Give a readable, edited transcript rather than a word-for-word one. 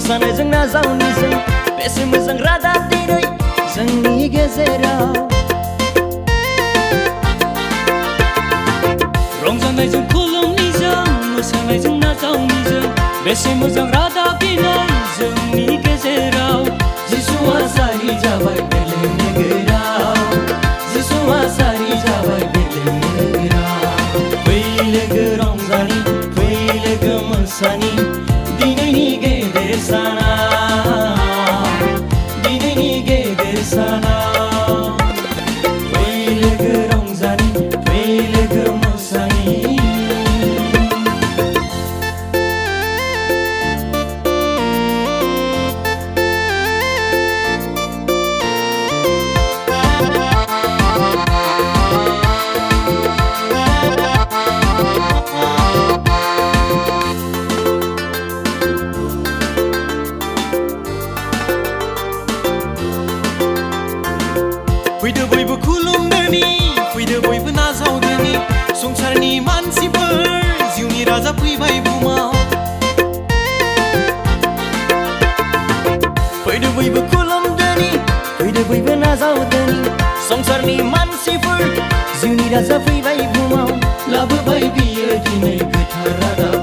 मोसानायजों नाजावनिजों बेसे मोजां रादाब दिनै जोंनि गेजेराव रंजानायजों खुलुमनिजों मोसानायजों नाजावनिजों बेसे मोजां रादाब दिनै जोंनि गेजेराव जिसुआ जारि जाबाय बेलेग नोगोराव जिसुआ जारि जाबाय बेलेग नोगोराव फै लोगो रंजानि फै लोगो मोसानि दिनैनि गेदेर सानाव दिनैनि गेदेर सानाव फै लोगो रंजानि फै लोगो मोसानि फैदो बयबो खुलुमदोनि फैदो बयबो नाजावदोनि संसारनि मानसिफोर जिउनि राजा फैबाय बुहुमाव फैदो बयबो खुलुमदोनि फैदो बयबो नाजावदोनि संसारनि मानसिफोर जिउनि राजा फैबाय बुहुमाव लाबोबाय बियो दिनै गोथार रादाब